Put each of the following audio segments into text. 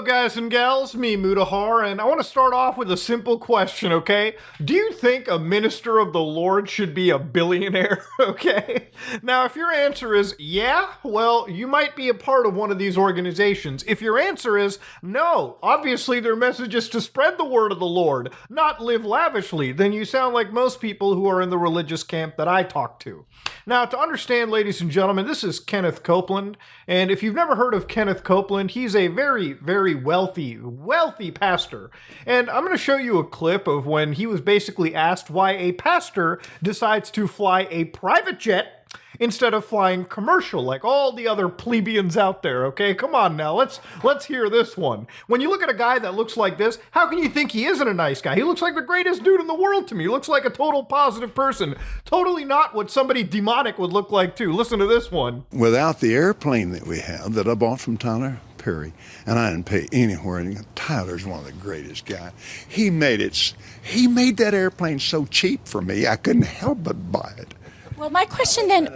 Hello guys and gals, me Mutahar, and I want to start off with a simple question, okay? Do you think a minister of the Lord should be a billionaire, okay? Now, if your answer is yeah, well, you might be a part of one of these organizations. If your answer is no, obviously their message is to spread the word of the Lord, not live lavishly, then you sound like most people who are in the religious camp that I talk to. Now, to understand, ladies and gentlemen, this is Kenneth Copeland, and if you've never heard of Kenneth Copeland, he's a very wealthy pastor. And I'm going to show you a clip of when he was basically asked why a pastor decides to fly a private jet instead of flying commercial like all the other plebeians out there, okay? Come on now, let's hear this one. When you look at a guy that looks like this, how can you think he isn't a nice guy? He looks like the greatest dude in the world to me. He looks like a total positive person. Totally not what somebody demonic would look like too. Listen to this one. Without the airplane that we have, that I bought from Tyler Perry, and I didn't pay anywhere. And Tyler's one of the greatest guys. He made that airplane so cheap for me, I couldn't help but buy it. Well, my question then,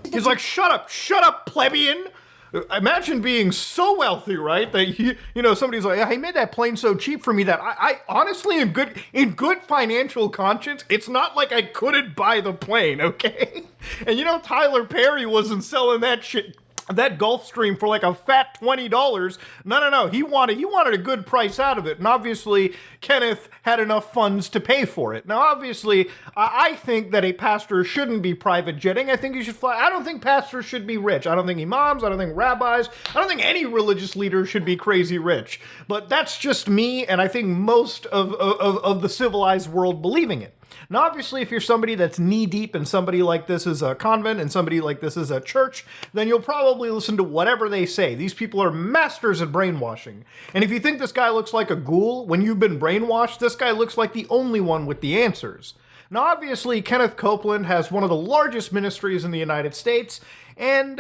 He's like, shut up, plebeian. Imagine being so wealthy, right? That you know, somebody's like, yeah, he made that plane so cheap for me that I honestly, in good financial conscience, it's not like I couldn't buy the plane, okay? And you know, Tyler Perry wasn't selling that Gulfstream for like a fat $20. No. He wanted a good price out of it. And obviously, Kenneth had enough funds to pay for it. Now, obviously, I think that a pastor shouldn't be private jetting. I think he should fly. I don't think pastors should be rich. I don't think imams, I don't think rabbis, I don't think any religious leader should be crazy rich. But that's just me, and I think most of the civilized world believing it. Now, obviously, if you're somebody that's knee-deep and somebody like this is a convent and somebody like this is a church, then you'll probably listen to whatever they say. These people are masters at brainwashing. And if you think this guy looks like a ghoul, when you've been brainwashed, this guy looks like the only one with the answers. Now, obviously, Kenneth Copeland has one of the largest ministries in the United States, and,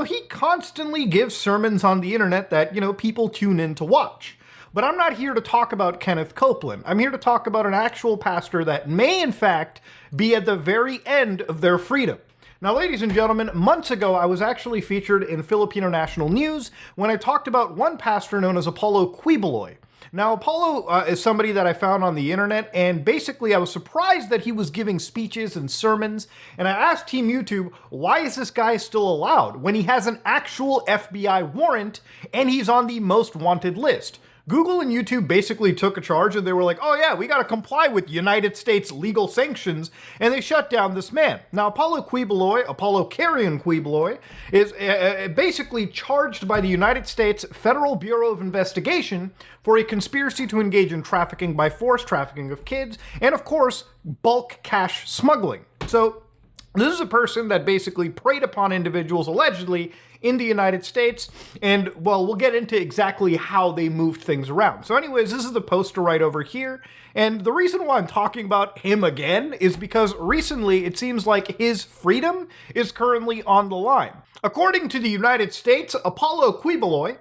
he constantly gives sermons on the internet that, people tune in to watch. But I'm not here to talk about Kenneth Copeland. I'm here to talk about an actual pastor that may, in fact, be at the very end of their freedom. Now, ladies and gentlemen, months ago, I was actually featured in Filipino National News when I talked about one pastor known as Apollo Quiboloy. Now, Apollo is somebody that I found on the internet, and basically I was surprised that he was giving speeches and sermons, and I asked Team YouTube, why is this guy still allowed when he has an actual FBI warrant and he's on the most wanted list? Google and YouTube basically took a charge and they were like, oh yeah, we got to comply with United States legal sanctions, and they shut down this man. Now, Apollo Carrion Quiboloy, is basically charged by the United States Federal Bureau of Investigation for a conspiracy to engage in trafficking by force, trafficking of kids, and of course, bulk cash smuggling. So, this is a person that basically preyed upon individuals, allegedly, in the United States, and, well, we'll get into exactly how they moved things around. So anyways, this is the poster right over here, and the reason why I'm talking about him again is because recently it seems like his freedom is currently on the line. According to the United States, Apollo Quiboloy,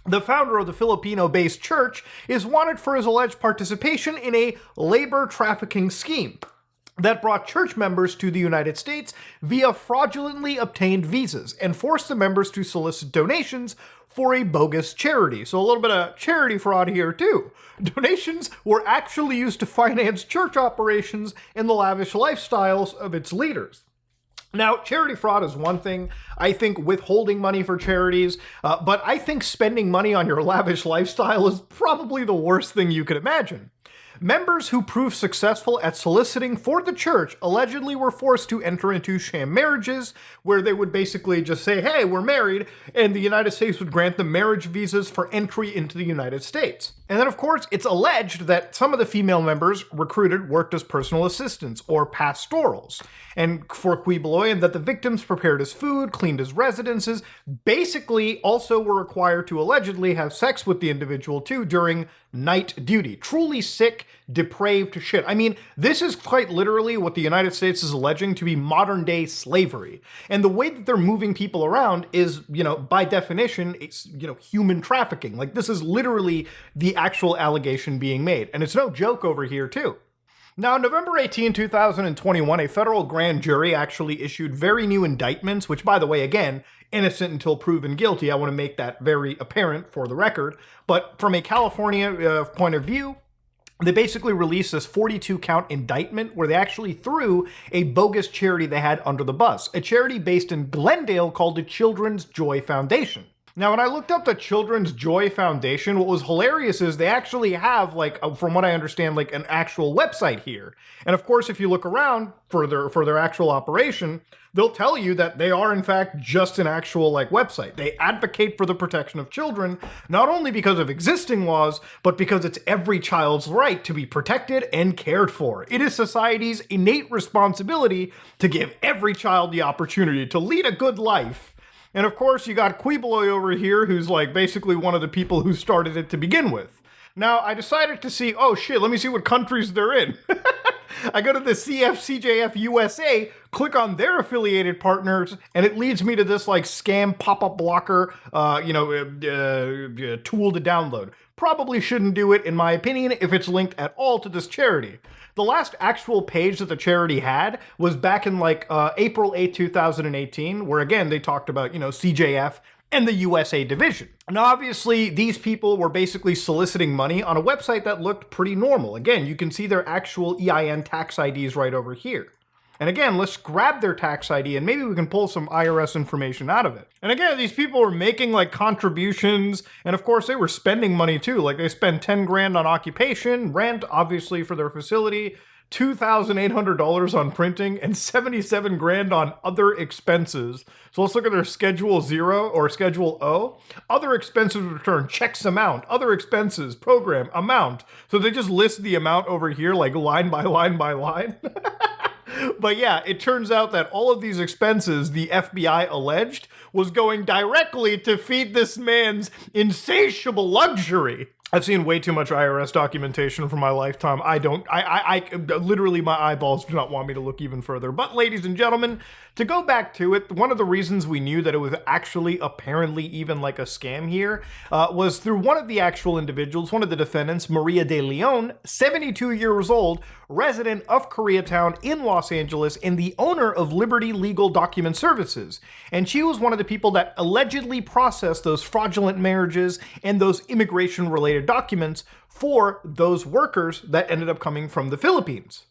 the founder of the Filipino-based church, is wanted for his alleged participation in a labor trafficking scheme that brought church members to the United States via fraudulently obtained visas and forced the members to solicit donations for a bogus charity. So a little bit of charity fraud here too. Donations were actually used to finance church operations and the lavish lifestyles of its leaders. Now, charity fraud is one thing. I think withholding money for charities, but I think spending money on your lavish lifestyle is probably the worst thing you could imagine. Members who proved successful at soliciting for the church allegedly were forced to enter into sham marriages, where they would basically just say, hey, we're married, and the United States would grant them marriage visas for entry into the United States. And then, of course, it's alleged that some of the female members recruited worked as personal assistants or pastorals, and for Quiboloy, and that the victims prepared his food, cleaned his residences, basically also were required to allegedly have sex with the individual too during night duty. Truly sick, depraved shit. I mean, this is quite literally what the United States is alleging to be modern day slavery. And the way that they're moving people around is, by definition, it's, human trafficking. Like, this is literally the actual allegation being made. And it's no joke over here too. Now, November 18, 2021, a federal grand jury actually issued very new indictments, which, by the way, again, innocent until proven guilty. I want to make that very apparent for the record. But from a California point of view, they basically released this 42-count indictment where they actually threw a bogus charity they had under the bus, a charity based in Glendale called the Children's Joy Foundation. Now, when I looked up the Children's Joy Foundation, what was hilarious is they actually have, like, from what I understand, like an actual website here. And of course, if you look around for their actual operation, they'll tell you that they are, in fact, just an actual, like, website. They advocate for the protection of children, not only because of existing laws, but because it's every child's right to be protected and cared for. It is society's innate responsibility to give every child the opportunity to lead a good life. And of course, you got Quiboloy over here, who's like basically one of the people who started it to begin with. Now, I decided to see, oh shit, let me see what countries they're in. I go to the CFCJF USA, click on their affiliated partners, and it leads me to this like scam pop-up blocker, tool to download. Probably shouldn't do it, in my opinion, if it's linked at all to this charity. The last actual page that the charity had was back in like April 8, 2018, where again, they talked about, CJF and the USA division. Now, obviously, these people were basically soliciting money on a website that looked pretty normal. Again, you can see their actual EIN tax IDs right over here. And again, let's grab their tax ID and maybe we can pull some IRS information out of it. And again, these people were making like contributions, and of course they were spending money too. Like they spend 10 grand on occupation, rent, obviously for their facility, $2,800 on printing, and 77 grand on other expenses. So let's look at their Schedule 0 or Schedule O. Other expenses return, checks amount, other expenses, program, amount. So they just list the amount over here like line by line by line. But yeah, it turns out that all of these expenses, the FBI alleged, was going directly to feed this man's insatiable luxury. I've seen way too much IRS documentation for my lifetime. I literally, my eyeballs do not want me to look even further. But ladies and gentlemen, to go back to it, one of the reasons we knew that it was actually apparently even like a scam here was through one of the actual individuals, one of the defendants, Maria de Leon, 72 years old, resident of Koreatown in Los Angeles and the owner of Liberty Legal Document Services. And she was one of the people that allegedly processed those fraudulent marriages and those immigration-related documents for those workers that ended up coming from the Philippines.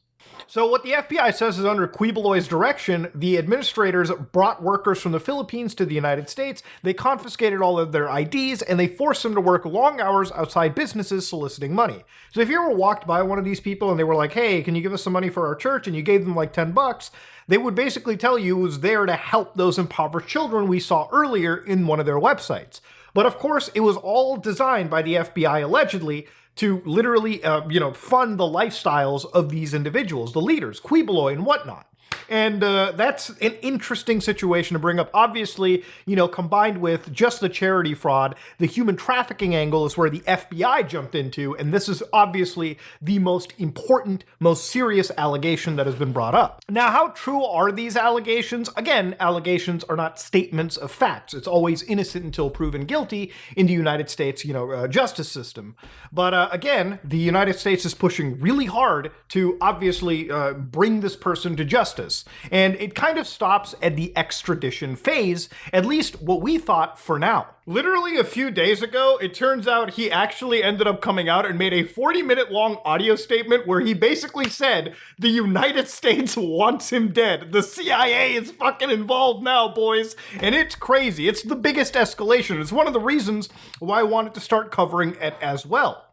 So what the FBI says is under Quiboloy's direction, the administrators brought workers from the Philippines to the United States, they confiscated all of their IDs, and they forced them to work long hours outside businesses soliciting money. So if you ever walked by one of these people and they were like, hey, can you give us some money for our church? And you gave them like 10 bucks, they would basically tell you it was there to help those impoverished children we saw earlier in one of their websites. But of course, it was all designed by the FBI allegedly to literally, fund the lifestyles of these individuals, the leaders, Quiboloy and whatnot. And that's an interesting situation to bring up. Obviously, combined with just the charity fraud, the human trafficking angle is where the FBI jumped into, and this is obviously the most important, most serious allegation that has been brought up. Now, how true are these allegations? Again, allegations are not statements of facts. It's always innocent until proven guilty in the United States, justice system. But again, the United States is pushing really hard to obviously bring this person to justice. And it kind of stops at the extradition phase, at least what we thought for now. Literally a few days ago, it turns out he actually ended up coming out and made a 40-minute long audio statement where he basically said the United States wants him dead. The CIA is fucking involved now, boys. And it's crazy. It's the biggest escalation. It's one of the reasons why I wanted to start covering it as well.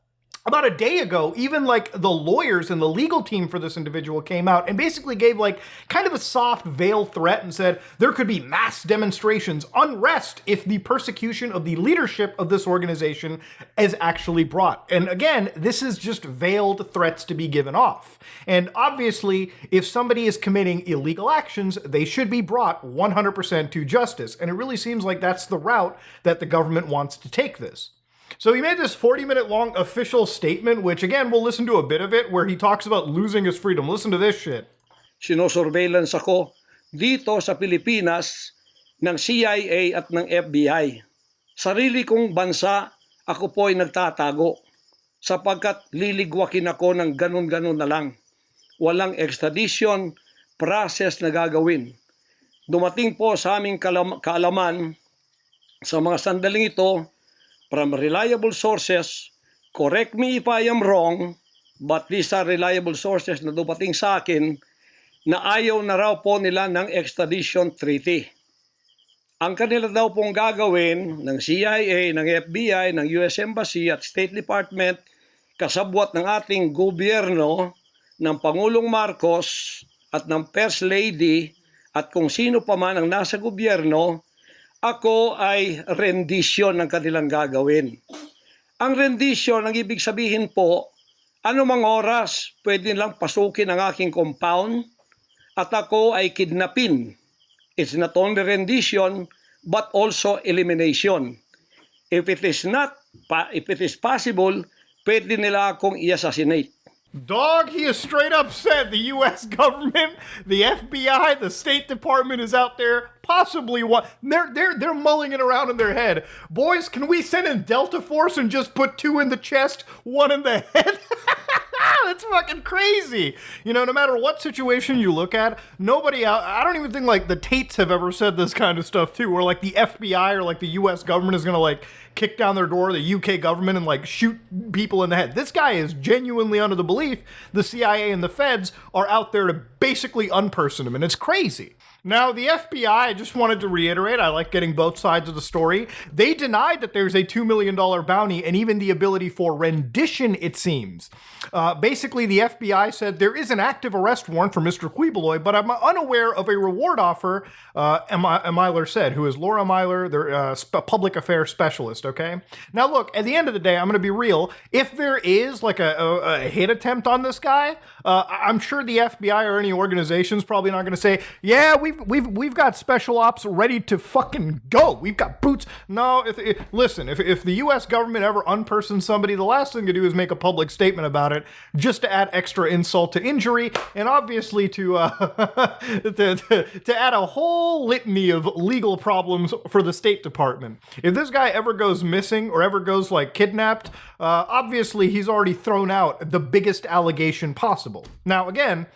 About a day ago, even like the lawyers and the legal team for this individual came out and basically gave like kind of a soft veiled threat and said there could be mass demonstrations, unrest if the persecution of the leadership of this organization is actually brought. And again, this is just veiled threats to be given off. And obviously, if somebody is committing illegal actions, they should be brought 100% to justice. And it really seems like that's the route that the government wants to take this. So he made this 40-minute long official statement, which again, we'll listen to a bit of it, where he talks about losing his freedom. Listen to this shit. Sinosurveillance ako dito sa Pilipinas ng CIA at ng FBI. Sarili kong bansa, ako po ay nagtatago sapagkat liligwakin ako ng ganun-ganun na lang. walang extradition process na gagawin. Dumating po sa aming kaalaman sa mga sandaling ito from reliable sources. Correct me if I am wrong, but these are reliable sources na dumating sa akin na ayaw na raw po nila ng extradition treaty. Ang kanila daw pong gagawin ng CIA, ng FBI, ng US Embassy at State Department, kasabwat ng ating gobyerno, ng Pangulong Marcos at ng First Lady at kung sino pa man ang nasa gobyerno, ako ay rendition ng kanilang gagawin. Ang rendition, ang ibig sabihin po, anumang oras pwede lang pasukin ang aking compound at ako ay kidnapin. It's not only rendition, but also elimination. If it is possible, pwede nila akong i-assassinate. Dog, he is straight up said the U.S. government, the FBI, the State Department is out there, possibly what they're mulling it around in their head. Boys, can we send in Delta Force and just put 2 in the chest, 1 in the head? That's fucking crazy. You know, no matter what situation you look at, nobody out, I don't even think like the Tates have ever said this kind of stuff too, where like the FBI or like the US government is gonna like kick down their door, the UK government, and like shoot people in the head. This guy is genuinely under the belief the CIA and the feds are out there to basically unperson him, and it's crazy. Now, the FBI, I just wanted to reiterate, I like getting both sides of the story. They denied that there's a $2 million bounty and even the ability for rendition, it seems. Basically, the FBI said there is an active arrest warrant for Mr. Quiboloy, but I'm unaware of a reward offer, Myler said, who is Laura Myler, their public affairs specialist, okay? Now, look, at the end of the day, I'm going to be real. If there is like a hit attempt on this guy, I'm sure the FBI or any organization's probably not going to say, yeah, we've got special ops ready to fucking go. We've got boots. No, listen, if the U.S. government ever unpersons somebody, the last thing to do is make a public statement about it, just to add extra insult to injury, and obviously to add a whole litany of legal problems for the State Department. If this guy ever goes missing or ever goes like kidnapped, obviously he's already thrown out the biggest allegation possible. Now, again,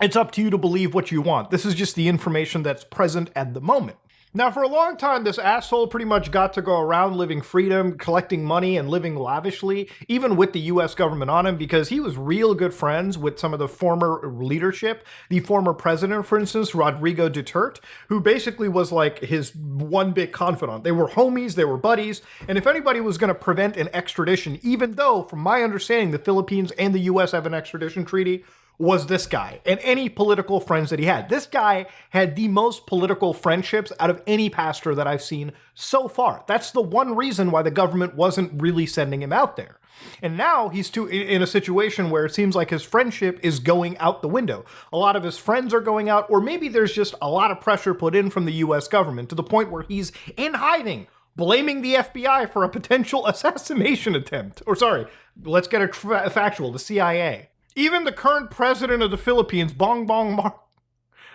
it's up to you to believe what you want. This is just the information that's present at the moment. Now, for a long time, this asshole pretty much got to go around living freedom, collecting money, and living lavishly, even with the U.S. government on him, because he was real good friends with some of the former leadership. The former president, for instance, Rodrigo Duterte, who basically was like his one big confidant. They were homies, they were buddies, and if anybody was going to prevent an extradition, even though, from my understanding, the Philippines and the U.S. have an extradition treaty, was this guy and any political friends that he had. This guy had the most political friendships out of any pastor that I've seen so far. That's the one reason why the government wasn't really sending him out there. And now he's in a situation where it seems like his friendship is going out the window. A lot of his friends are going out, or maybe there's just a lot of pressure put in from the US government to the point where he's in hiding, blaming the FBI for a potential assassination attempt. Or sorry, let's get it factual, the CIA. Even the current president of the Philippines, Bongbong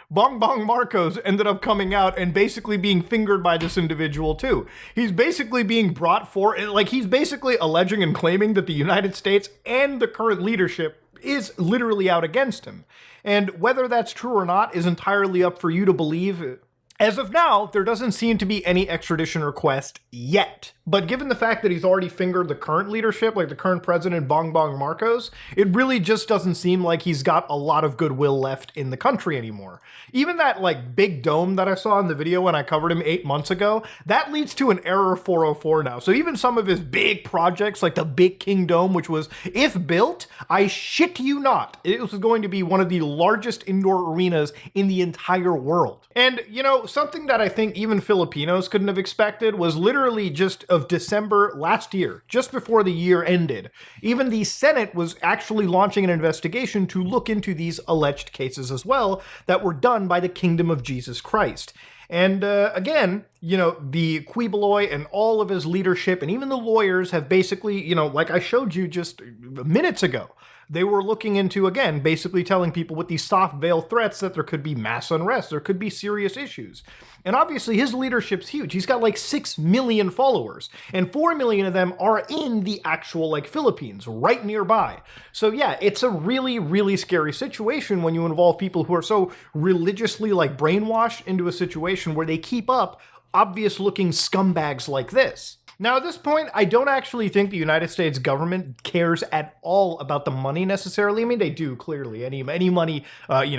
Marcos, ended up coming out and basically being fingered by this individual too. He's basically being brought for, like he's basically alleging and claiming that the United States and the current leadership is literally out against him. And whether that's true or not is entirely up for you to believe. As of now, there doesn't seem to be any extradition request yet. But given the fact that he's already fingered the current leadership, like the current president, Bongbong Marcos, it really just doesn't seem like he's got a lot of goodwill left in the country anymore. Even that like big dome that I saw in the video when I covered him 8 months ago, that leads to an error 404 now. So even some of his big projects, like the Big King Dome, which was, if built, I shit you not, it was going to be one of the largest indoor arenas in the entire world. And, you know, something that I think even Filipinos couldn't have expected was literally just of December last year, just before the year ended. Even the Senate was actually launching an investigation to look into these alleged cases as well that were done by the Kingdom of Jesus Christ. And again, you know, the Quiboloy and all of his leadership and even the lawyers have basically, you know, like I showed you just minutes ago, They were looking into, again, basically telling people with these soft veil threats that there could be mass unrest, there could be serious issues. And obviously his leadership's huge. He's got like 6 million followers, and 4 million of them are in the actual like Philippines, right nearby. So yeah, it's a really, really scary situation when you involve people who are so religiously like brainwashed into a situation where they keep up obvious looking scumbags like this. Now, at this point, I don't actually think the United States government cares at all about the money necessarily. I mean, they do, clearly. Any money,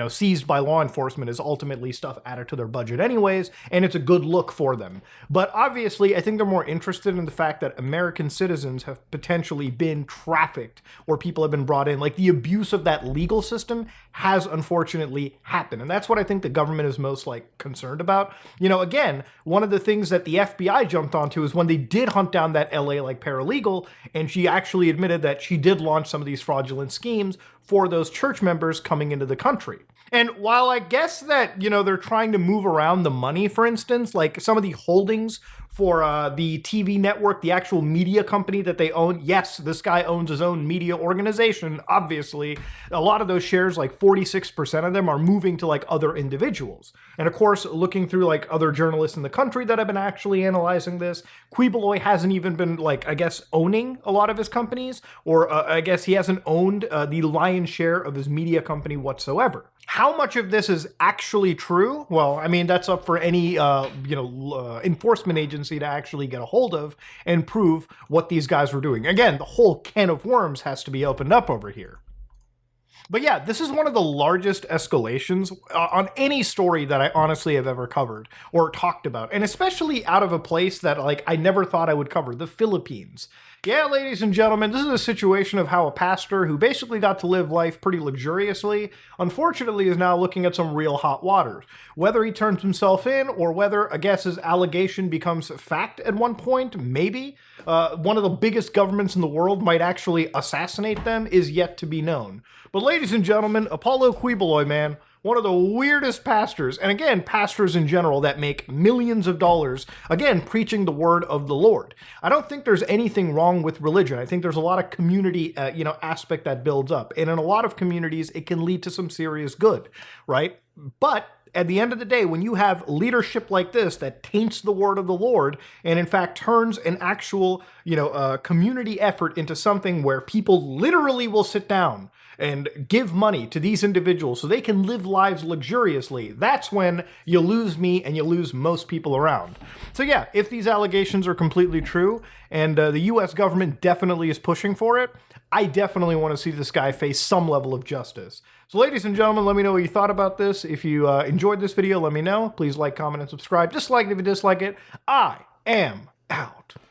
seized by law enforcement is ultimately stuff added to their budget anyways, and it's a good look for them. But obviously, I think they're more interested in the fact that American citizens have potentially been trafficked or people have been brought in. Like, the abuse of that legal system has unfortunately happened. And that's what I think the government is most, like, concerned about. You know, again, one of the things that the FBI jumped onto is when they did hunt down that LA like paralegal, and she actually admitted that she did launch some of these fraudulent schemes for those church members coming into the country. And while I guess that, they're trying to move around the money, for instance, like some of the holdings for the TV network, the actual media company that they own. Yes, this guy owns his own media organization, obviously. A lot of those shares, like 46% of them, are moving to like other individuals. And of course, looking through like other journalists in the country that have been actually analyzing this, Quiboloy hasn't even been like, I guess, owning a lot of his companies, or I guess he hasn't owned the lion's share of his media company whatsoever. How much of this is actually true? Well, I mean, that's up for any, enforcement agency to actually get a hold of and prove what these guys were doing. Again, the whole can of worms has to be opened up over here. But yeah, this is one of the largest escalations on any story that I honestly have ever covered or talked about, and especially out of a place that like I never thought I would cover, the Philippines. Yeah, ladies and gentlemen, this is a situation of how a pastor who basically got to live life pretty luxuriously, unfortunately is now looking at some real hot waters. Whether he turns himself in or whether, I guess, his allegation becomes fact at one point, maybe. One of the biggest governments in the world might actually assassinate them is yet to be known. But ladies and gentlemen, Apollo Quiboloy, man, one of the weirdest pastors, and again, pastors in general that make millions of dollars, again, preaching the word of the Lord. I don't think there's anything wrong with religion. I think there's a lot of community, aspect that builds up. And in a lot of communities, it can lead to some serious good, right? But at the end of the day, when you have leadership like this that taints the word of the Lord and in fact turns an actual, community effort into something where people literally will sit down and give money to these individuals so they can live lives luxuriously, that's when you lose me and you lose most people around. So yeah, if these allegations are completely true, and the US government definitely is pushing for it, I definitely want to see this guy face some level of justice. So ladies and gentlemen, let me know what you thought about this. If you enjoyed this video, let me know. Please like, comment, and subscribe. Dislike it if you dislike it. I am out.